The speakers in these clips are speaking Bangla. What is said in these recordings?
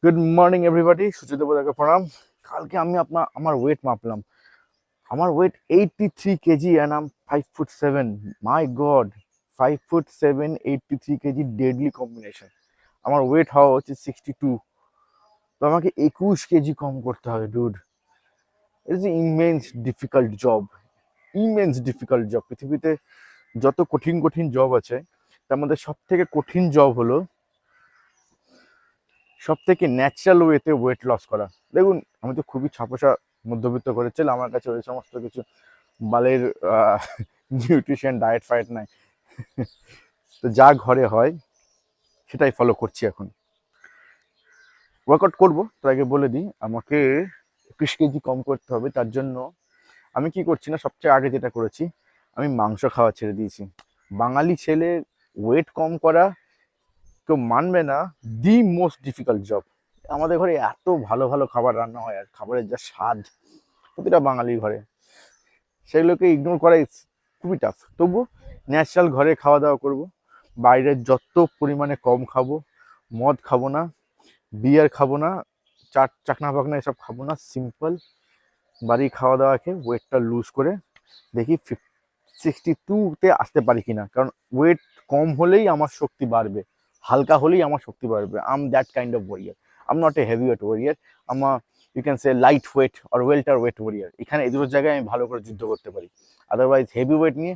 গুড মর্নিং এভরিবডি, সূর্যদেবতাকে প্রণাম। কালকে আমি আমার ওয়েট মাপলাম। আমার weight 83 KG and am 5'7". My god, 5'7", 83 KG, deadly combination. আমার ওয়েট হওয়া হচ্ছে 62, তো আমাকে 21 কেজি কম করতে হবে। Dude, it's immense difficult job, immense difficult job. পৃথিবীতে যত কঠিন কঠিন জব আছে, তার মধ্যে সব থেকে কঠিন জব হলো সব থেকে ন্যাচারাল ওয়েতে ওয়েট লস করা। দেখুন, আমি তো খুবই ছাপোষা মধ্যবিত্ত করে ছিল, আমার কাছে ওই সমস্ত কিছু বালের নিউট্রিশন ডায়েট ফায়েট নাই। তো যা ঘরে হয় সেটাই ফলো করছি এখন। ওয়ার্কআউট করবো, তার আগে বলে দিই, আমাকে 21 কেজি কম করতে হবে। তার জন্য আমি কি করছি না, সবচেয়ে আগে যেটা করেছি, আমি মাংস খাওয়া ছেড়ে দিয়েছি। বাঙালি ছেলে ওয়েট কম করা, কেউ মানবে না, দি মোস্ট ডিফিকাল্ট জব। আমাদের ঘরে এত ভালো ভালো খাবার রান্না হয়, আর খাবারের যা স্বাদ প্রতিটা বাঙালির ঘরে, সেগুলোকে ইগনোর করা খুবই টাফ। তবু ন্যাচারাল ঘরে খাওয়া দাওয়া করব, বাইরের যত পরিমাণে কম খাবো। মদ খাবো না, বিয়ার খাবো না, চাকনা বাকনা এসব খাবো না। সিম্পল বাড়ি খাওয়া দাওয়া খেয়ে ওয়েটটা লুজ করে দেখি 62-তে আসতে পারি কিনা। কারণ ওয়েট কম হলেই আমার শক্তি বাড়বে, হালকা হলেই আমার শক্তি বাড়বে। I'm that kind of warrior. I'm not a heavy weight warrior, আমার you can say light weight or welter weight warrior. এখানে এই দুটো জায়গায় আমি ভালো করে যুদ্ধ করতে পারি। আদারওয়াইজ হেভি ওয়েট নিয়ে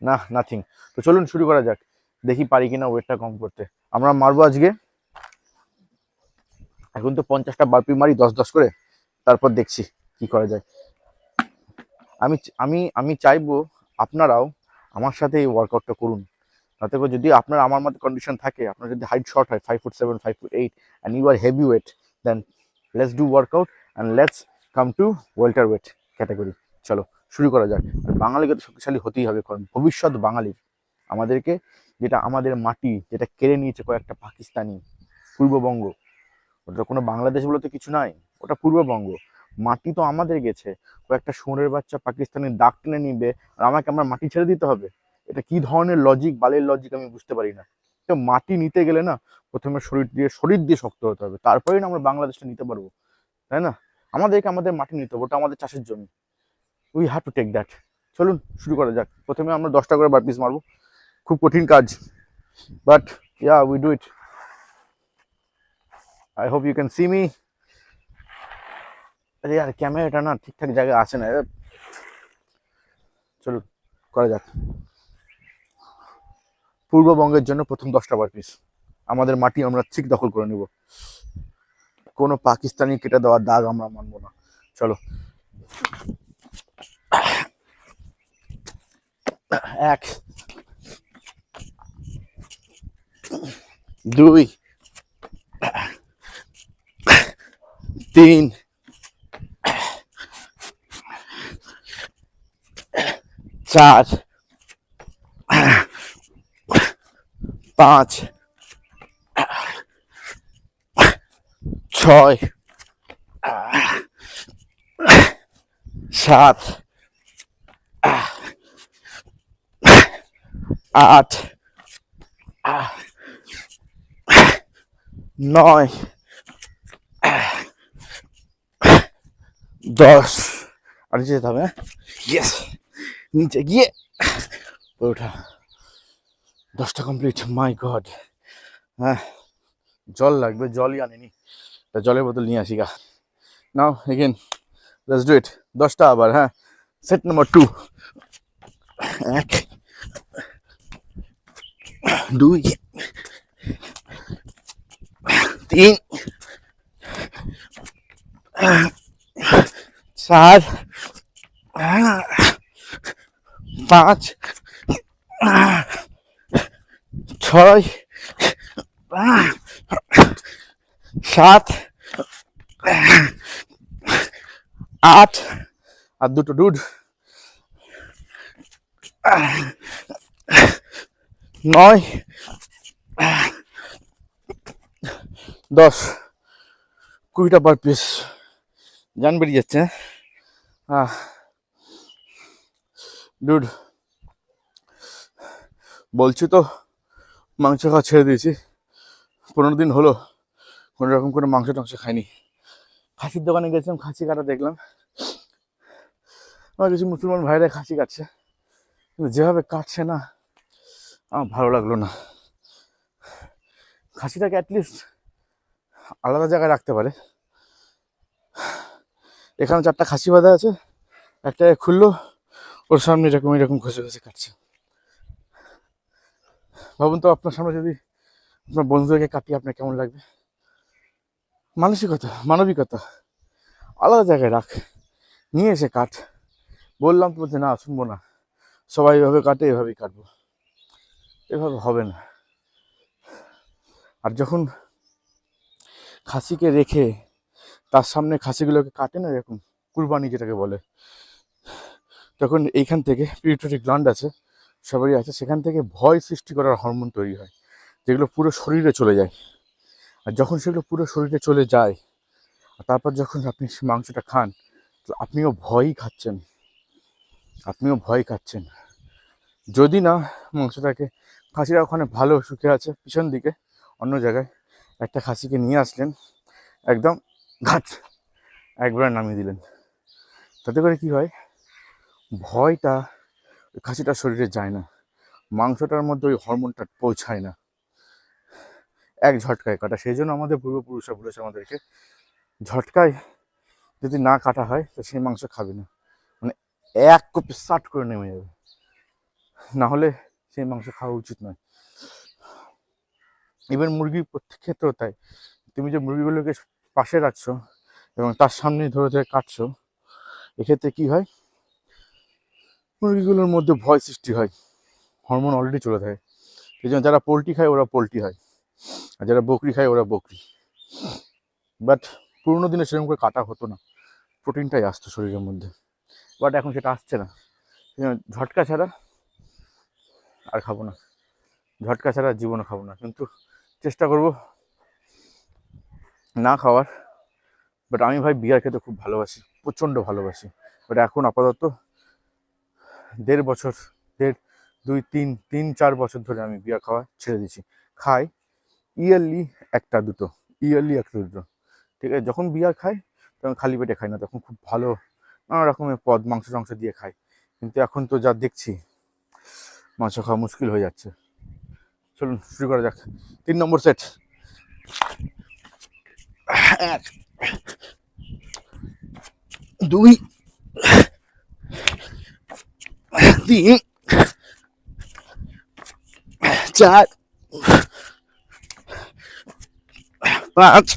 না, নাথিং। তো চলুন শুরু করা যাক, দেখি পারি কিনা ওয়েটটা কম করতে। আমরা মারবো আজকে, এখন তো 50টা বারপি মারি 10-10 করে, তারপর দেখছি কি করা যায়। আমি আমি আমি চাইবো আপনারাও আমার সাথে এই ওয়ার্কআউটটা করুন। তাতে করে যদি আপনার আমার মধ্যে কন্ডিশন থাকে, আপনার যদি হাইট শর্ট হয় 5'7", 5'8", and you are heavy weight, then let's do workout and let's come to welter weight category. চলো শুরু করা যাক। আর বাঙালিকে তো শক্তিশালী হতেই হবে, কারণ ভবিষ্যৎ বাঙালির। আমাদেরকে, যেটা আমাদের মাটি, যেটা কেড়ে নিয়েছে কয়েকটা পাকিস্তানি, পূর্ববঙ্গ, ওটা কোনো বাংলাদেশ বলে তো কিছু নাই, ওটা পূর্ববঙ্গ। মাটি তো আমাদের গেছে, কয়েকটা শুঁড়ের বাচ্চা পাকিস্তানি দাগ টেনে নিবে আর আমাকে আমার মাটি ছেড়ে দিতে হবে? এটা কি ধরনের লজিক, বালের লজিক, আমি বুঝতে পারি না। তো মাটি নিতে গেলে না, প্রথমে শরীর দিয়ে শক্ত হতে হবে, তারপরেই না আমরা বাংলাদেশটা নিতে পারবো, তাই না? আমাদেরকে আমাদের মাটি নিতে হবে, ওটা আমাদের চাষের জমি। We have to take that. চলুন শুরু করা যাক। প্রথমে আমরা 10টা করে বারপিস মারবো, খুব কঠিন কাজ, but yeah we do it. I hope you can see me. আরে यार, ক্যামেরাটা না ঠিকঠাক জায়গায় আসে না। চলুন করা যাক। পূর্ববঙ্গের জন্য প্রথম 10টা বারপিস। আমাদের মাটি আমরা ঠিক দখল করে নেব, কোনো পাকিস্তানি কেটে দেওয়ার দাগ আমরা মানবো না। চলো, 1, 2, 3, 4, 5, 6, 7, 8, 9, 10। আর নিচে যেতে হবে, ইয়েস, নিচে গিয়ে ওঠা। 10টা কমপ্লিট। মাই গড, হ্যাঁ, জল লাগবে, জলই আনিনি, তা জলের বোতল নিয়ে আসি গা। নাও এগেন, লেটস ডু ইট। 10টা আবার, হ্যাঁ। সেট নাম্বার 2, 1, 2, 3, 4, 5, 6, 7, 8, আর দুটো ডুড, 9, 10, 20টা পার পিস। জান বেরিয়ে যাচ্ছে, হ্যাঁ ডুড। বলছি তো মাংস খাওয়া ছেড়ে দিয়েছি, 15 দিন হলো, কোনো রকম কোনো মাংস টাংস খাইনি। খাসির দোকানে গেছিলাম, খাসি কাটা দেখলাম, আমার কিছু মুসলমান ভাইরা খাসি কাটছে, কিন্তু যেভাবে কাটছে না আমার ভালো লাগলো না। খাসিটাকে অ্যাটলিস্ট আলাদা জায়গায় রাখতে পারে। এখানে 4টা খাসি বাঁধা আছে, একটা খুললো, ওর সামনে এরকম এরকম ঘষে ঘষে কাটছে। ভাবুন তো আপনার সামনে যদি আপনার বন্ধুদেরকে কাটিয়ে আপনার কেমন লাগবে? মানসিকতা, মানবিকতা, আলাদা জায়গায় রাখ, নিয়ে এসে কাট। বললাম তো, বলছে না শুনবো না, সবাই এভাবে কাটে, এভাবেই কাটবো। এভাবে হবে না। আর যখন খাসিকে রেখে তার সামনে খাসিগুলোকে কাটে না, এরকম কুরবানি যেটাকে বলে, তখন এইখান থেকে পিউটারি গ্ল্যান্ড আছে, সবারই আছে, সেখান থেকে ভয় সৃষ্টি করার হরমোন তৈরি হয়, যেগুলো পুরো শরীরে চলে যায়। আর যখন সেগুলো পুরো শরীরে চলে যায়, আর তারপর যখন আপনি মাংসটা খান, তো আপনিও ভয়ই খাচ্ছেন, আপনিও ভয় খাচ্ছেন। যদি না মাংসটাকে, খাসিরা ওখানে ভালো শুকে আছে পিছন দিকে অন্য জায়গায়, একটা খাসিকে নিয়ে আসলেন, একদম ঘাট একবার নামিয়ে দিলেন, তাতে করে কি হয়, ভয়টা ওই খাসিটার শরীরে যায় না, মাংসটার মধ্যে ওই হরমোনটা পৌঁছায় না, এক ঝটকায় কাটা। সেই জন্য আমাদের পূর্বপুরুষরা বলেছে আমাদেরকে, ঝটকায় যদি না কাটা হয় তো সেই মাংস খাবে না, মানে এক কপি সাট করে নেমে যাবে, না হলে সেই মাংস খাওয়া উচিত নয়। এবার মুরগির ক্ষেত্রেও তাই, তুমি যে মুরগিগুলোকে পাশে রাখছো এবং তার সামনে ধরে ধরে কাটছো, এক্ষেত্রে কি হয়, মুরগিগুলোর মধ্যে ভয় সৃষ্টি হয়, হরমোন অলরেডি চলে থাকে। সেই জন্য যারা পোলট্রি খায় ওরা পোলট্রি হয়, আর যারা বকরি খায় ওরা বকরি। বাট পুরোনো দিনে সেরকম করে কাটা হতো না, প্রোটিনটাই আসতো শরীরের মধ্যে, বাট এখন সেটা আসছে না। ঝটকা ছাড়া আর খাবো না, ঝটকা ছাড়া জীবনে খাবো না, কিন্তু চেষ্টা করব না খাওয়ার। বাট আমি ভাই বিয়ার খেতে খুব ভালোবাসি, প্রচণ্ড ভালোবাসি। বাট এখন আপাতত 1.5 বছর, 2, 3, 4 বছর ধরে আমি বিয়ার খাওয়া ছেড়ে দিয়েছি। খাই ইয়ারলি একটা দুটো, ঠিক আছে। যখন বিয়ার খাই তখন খালি পেটে খাই না, তখন খুব ভালো নানা রকমের পদ মাংস টাংস দিয়ে খাই। কিন্তু এখন তো যা দেখছি মাংস খাওয়া মুশকিল হয়ে যাচ্ছে। চলুন শুরু করা যাক। 3 নম্বর set. 1, 2, 3, 4, 5,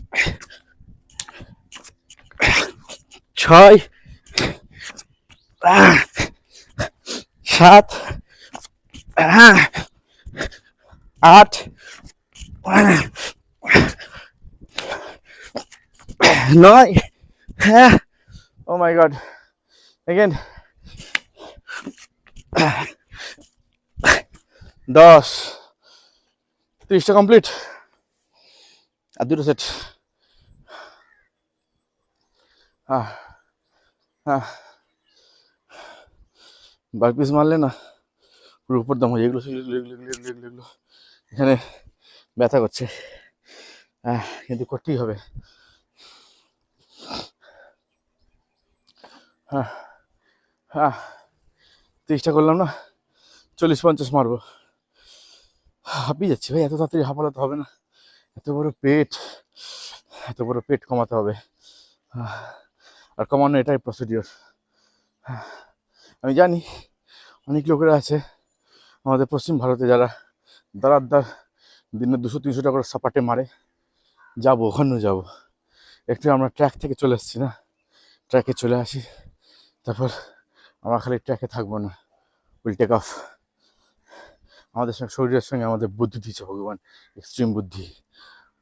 6, 7, 8, 9, oh my god, again, 10, 30টা কমপ্লিট, আর 2টো সেট। বার পিস মারলে না পুরো উপর দাম হয়ে, এগুলো এখানে ব্যথা করছে, কিন্তু করতেই হবে। 30টা করলাম না, 40-50 মারবো। হাঁপিয়ে যাচ্ছি ভাই, এত তাড়াতাড়ি হাঁপালাতে হবে না, এত বড় পেট কমাতে হবে, আর কমানো এটাই প্রসিডিওর। আমি জানি অনেক লোকেরা আছে আমাদের পশ্চিম ভারতে যারা দাঁড়ার দিনে 200-300 টাকা করে সাপাটে মারে। যাবো, ওখানেও যাবো, একটু আমরা ট্র্যাক থেকে চলে এসেছি না, ট্র্যাকে চলে আসি, তারপর আমরা খালি ট্র্যাকে থাকবো না, উইল টেক অফ। আমাদের সঙ্গে শরীরের সঙ্গে আমাদের বুদ্ধি দিচ্ছে ভগবান, এক্সট্রিম বুদ্ধি।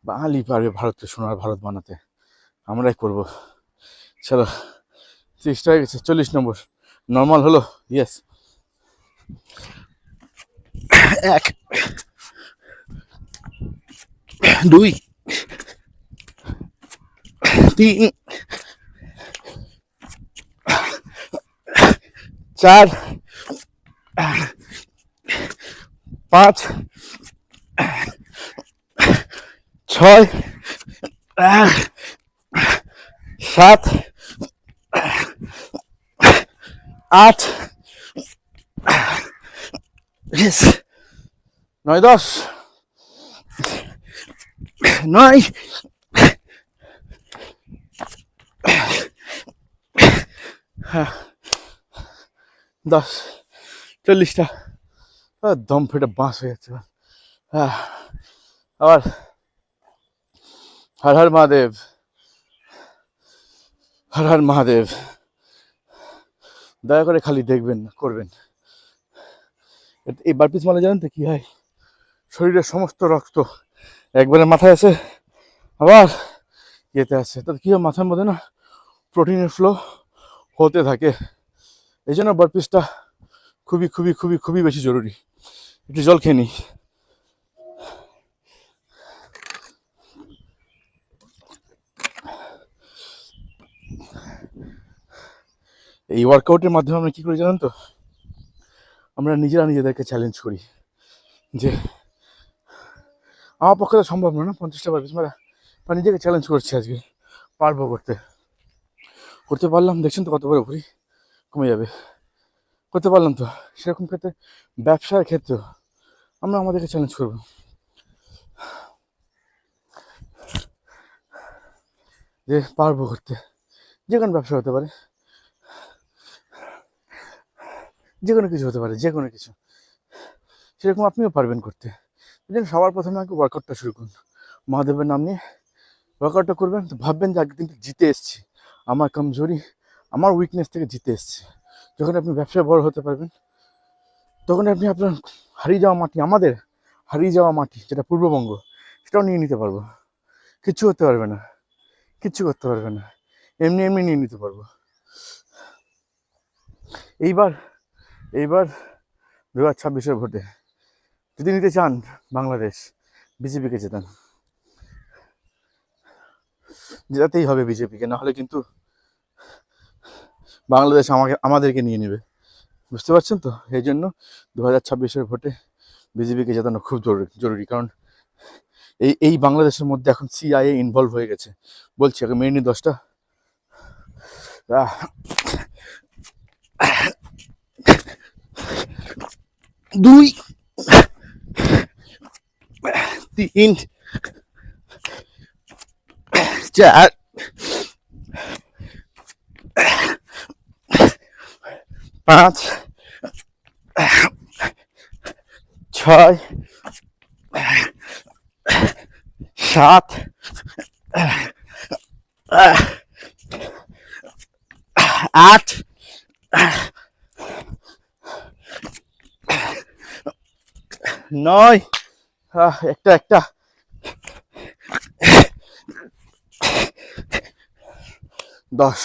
বাঙালি পারবে ভারতকে সোনার ভারত বানাতে, আমরাই করবো। চলো, 30টা হয়ে গেছে, 40 নম্বর নর্মাল হলো। ইয়েস, 1, 2, 3, 4, 5, 6, 7, 8, 9, 10, 9, 10, 40টা দম ফেটে বাঁশ হয়ে যাচ্ছে। আবার হর হর মহাদেব, হর হর মহাদেব। দয়া করে খালি দেখবেন, করবেন। এই বারপিস মারলে জানেন তো কি হয়, শরীরের সমস্ত রক্ত একবারে মাথায় আসে, আবার ইয়েতে আসে, তাতে কি হয় মাথার মধ্যে না প্রোটিনের ফ্লো হতে থাকে। এই জন্য বারপিসটা খুবই খুবই খুবই খুবই বেশি জরুরি। একটু জল খেয়ে নিই। এই ওয়ার্কআউটের মাধ্যমে আমরা কী করি জানেন তো, আমরা নিজেরা নিজেদেরকে চ্যালেঞ্জ করি যে আমার পক্ষে তো সম্ভব নয় না 50টা বারপিস মারা, বা নিজেকে চ্যালেঞ্জ করছি আজকে পারবো করতে পারলাম। দেখছেন তো কত বড় ভুঁড়ি কমে যাবে, করতে পারলাম তো। সেরকম ক্ষেত্রে ব্যবসার ক্ষেত্রেও আমরা আমাদেরকে চ্যালেঞ্জ করবো যে পারবো করতে। যে কোনো ব্যবসা হতে পারে, যে কোনো কিছু হতে পারে, যে কোনো কিছু, সেরকম আপনিও পারবেন করতে। এই জন্য সবার প্রথমে আগে ওয়ার্কআউটটা শুরু করুন, মহাদেবের নাম নিয়ে ওয়ার্কআউটটা করবেন। তো ভাববেন যে আগে কিন্তু জিতে এসেছি, আমার কমজোরি, আমার উইকনেস থেকে জিতে এসেছি। যখন আপনি ব্যবসায় বড় হতে পারবেন, তখন আপনি আপনার হারিয়ে যাওয়া মাটি, আমাদের হারিয়ে যাওয়া মাটি যেটা পূর্ববঙ্গ, সেটাও নিয়ে নিতে পারবো। কিচ্ছু করতে পারবে না, কিচ্ছু করতে পারবে না, এমনি এমনি নিয়ে নিতে পারবো। এইবার 2026-এর ভোটে যদি নিতে চান বাংলাদেশ, বিজেপিকে জেতান। জেতাতেই হবে বিজেপিকে, নাহলে কিন্তু বাংলাদেশ আমাদেরকে নিয়ে নেবে। বুঝতে পারছেন তো? এই জন্য 2026-এর ভোটে বিজেপিকে জেতানো খুব জরুরি। কারণ এই বাংলাদেশের মধ্যে এখন সিআইএ ইনভলভ হয়ে গেছে। বলছি আগে মেনে 10টা 2, 3, 4, 5, 6, 7, 8, 9, একটা 10।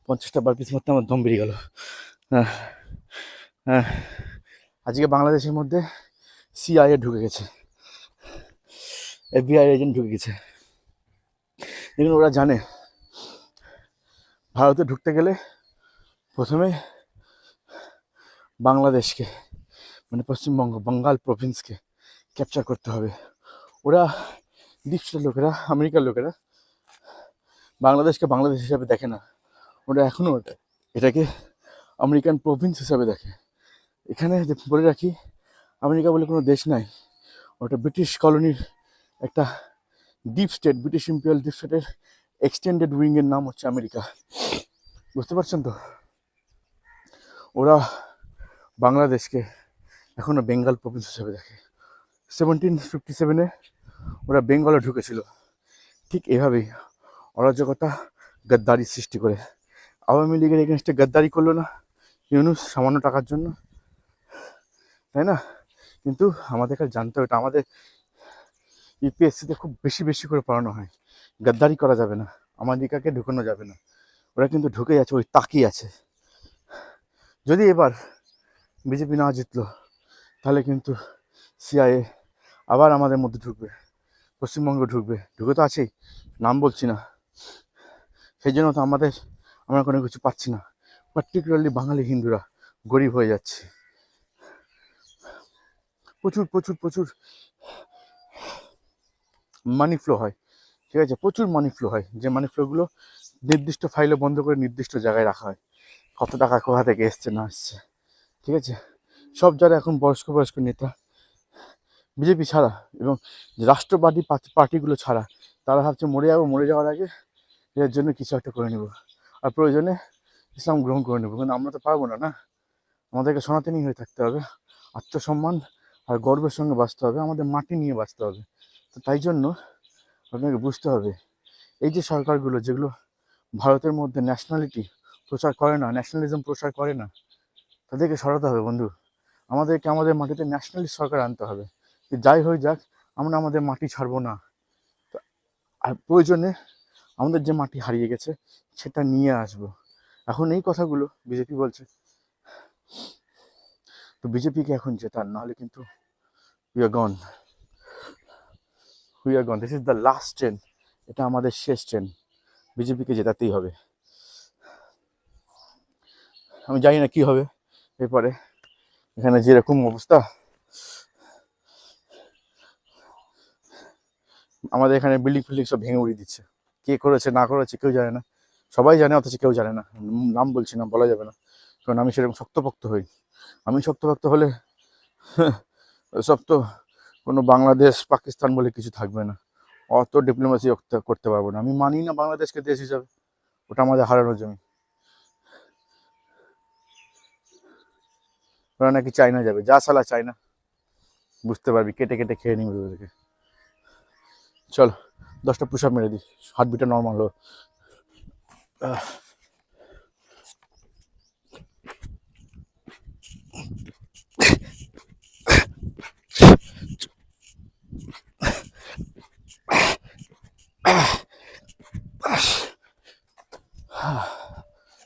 50টা বারপিস মারতে আমার দম বেরিয়ে গেল। আজকে বাংলাদেশের মধ্যে সিআইএ ঢুকে গেছে, এফবিআই এজেন্ট ঢুকে গেছে। দেখুন, ওরা জানে ভারতে ঢুকতে গেলে প্রথমে বাংলাদেশকে, মানে পশ্চিমবঙ্গ, বাঙ্গাল প্রভিন্সকে ক্যাপচার করতে হবে। ওরা দ্বীপের লোকেরা, আমেরিকার লোকেরা বাংলাদেশকে বাংলাদেশ হিসাবে দেখে না, ওরা এখনও এটাকে আমেরিকান প্রভিন্স হিসাবে দেখে। এখানে বলে রাখি, আমেরিকা বলে কোনো দেশ নাই, ওটা ব্রিটিশ কলোনির একটা deep state, British imperial deep স্টেটের এক্সটেন্ডেড উইংয়ের নাম হচ্ছে আমেরিকা। বুঝতে পারছেন তো? ওরা বাংলাদেশকে এখনও বেঙ্গল প্রভিন্স হিসেবে দেখে। 1757-এ ওরা বেঙ্গলে ঢুকেছিল, ঠিক এভাবেই অরাজকতা, গদ্দারি সৃষ্টি করে। আওয়ামী লীগের এগেনস্টে গদ্দারি করলো না ইউনূস সামান্য টাকার জন্য, তাই না? কিন্তু আমাদেরকে জানতে হবে, এটা আমাদের ইউপিএসসিতে খুব বেশি করে পড়ানো হয়, গদ্দারি করা যাবে না, আমেরিকাকে ঢুকানো যাবে না। ওরা কিন্তু ঢুকে যাচ্ছে, ওই তাকিয়ে আছে। যদি এবার বিজেপি না জিতলো, তাহলে কিন্তু সিআইএ আবার আমাদের মধ্যে ঢুকবে, পশ্চিমবঙ্গে ঢুকবে, ঢুকে তো আছেই, নাম বলছি না। সেই জন্য তো আমরা কোনো কিছু পাচ্ছি না, পার্টিকুলারলি বাঙালি হিন্দুরা গরিব হয়ে যাচ্ছে। প্রচুর প্রচুর প্রচুর মানি ফ্লো হয়, ঠিক আছে, প্রচুর মানি ফ্লো হয়, যে মানি ফ্লোগুলো নির্দিষ্ট ফাইলে বন্ধ করে নির্দিষ্ট জায়গায় রাখা হয়, কত টাকা কোথা থেকে এসছে না এসছে, ঠিক আছে। সব যারা এখন বয়স্ক বয়স্ক নেতা বিজেপি ছাড়া এবং রাষ্ট্রবাদী পার্টিগুলো ছাড়া, তারা ভাবছে মরে যাবো, মরে যাওয়ার আগে এর জন্য কিছু একটা করে নেব, আর প্রয়োজনে ইসলাম গ্রহণ করে নেবো। কিন্তু আমরা তো পারবো না, না, আমাদেরকে সনাতনী হয়ে থাকতে হবে, আত্মসম্মান আর গর্বের সঙ্গে বাঁচতে হবে, আমাদের মাটি নিয়ে বাঁচতে হবে। তো তাই জন্য আপনাকে বুঝতে হবে, এই যে সরকারগুলো যেগুলো ভারতের মধ্যে ন্যাশনালিটি প্রচার করে না, ন্যাশনালিজম প্রচার করে না, তাদেরকে সরাতে হবে বন্ধু। আমাদেরকে আমাদের মাটিতে ন্যাশনালিস্ট সরকার আনতে হবে, যে যাই হয়ে যাক আমরা আমাদের মাটি ছাড়বো না। আর প্রয়োজনে আমাদের যে মাটি হারিয়ে গেছে সেটা নিয়ে আসবো। এখন এই কথাগুলো বিজেপি বলছে, তো বিজেপিকে এখন জেতান, নাহলে কিন্তু we are gone, we are gone, this is the last train, এটা আমাদের শেষ ট্রেন, বিজেপিকে জেতাতেই হবে। আমি জানি না কি হবে এরপরে, এখানে যেরকম অবস্থা, আমাদের এখানে বিল্ডিং ফিল্ডিং সব ভেঙে উড়িয়ে দিচ্ছে, কে করেছে না করেছে কেউ জানে না, সবাই জানে অথচ কেউ জানে না। নাম বলছি না, বলা যাবে না, কারণ আমি সেরকম শক্তপোক্ত হই। আমি শক্তপোক্ত হলে সব তো কোনো বাংলাদেশ পাকিস্তান বলে কিছু থাকবে না, অত ডিপ্লোমেসি করতে পারবো না। আমি মানি না বাংলাদেশকে দেশ হিসাবে, ওটা আমাদের হারানোর জমি। ওরা নাকি চায়না যাবে, যা সালা চায়না, বুঝতে পারবি, কেটে কেটে খেয়ে নিবে ওদেরকে। চল 10টা পুশ আপ মেরে দিই, হার্টবিটটা নর্মাল হলো।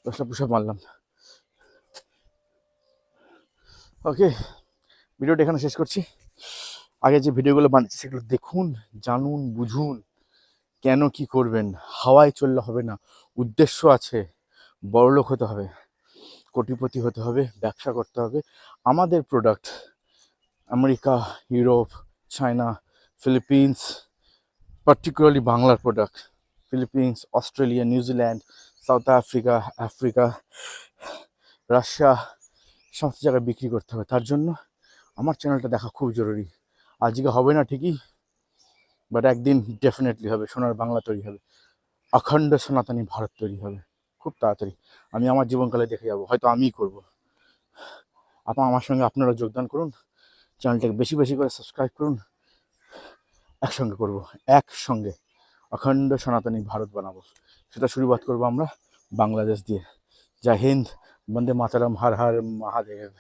দশটা পুশ আপ মারলাম। ওকে, ভিডিওটা এখানে শেষ করছি। আগে যে ভিডিওগুলো বানিয়েছি সেগুলো দেখুন, জানুন, বুঝুন, কেন কি করবেন। হাওয়ায় চললে হবে না, উদ্দেশ্য আছে, বড়লোক হতে হবে, কোটিপতি হতে হবে, ব্যবসা করতে হবে। আমাদের product America, Europe, China, Philippines, particularly বাংলার product Philippines, Australia, New Zealand, South Africa, Africa, Russia, সমস্ত জায়গায় বিক্রি করতে হবে। তার জন্য আমার চ্যানেলটা দেখা খুব জরুরি। আজকে হবে না ঠিকই, বাট একদিন ডেফিনেটলি হবে, সোনার বাংলা তৈরি হবে, অখণ্ড সনাতনী ভারত তৈরি হবে খুব তাড়াতাড়ি। আমি আমার জীবনকালে দেখে যাবো, হয়তো আমিই করবো। আমার সঙ্গে আপনারা যোগদান করুন, চ্যানেলটাকে বেশি বেশি করে সাবস্ক্রাইব করুন, একসঙ্গে করব, একসঙ্গে অখণ্ড সনাতনী ভারত বানাবো। সেটা শুরুবাত করবো আমরা বাংলাদেশ দিয়ে। জয় হিন্দ, বন্দে মাতারাম, হর হর মহাদেব।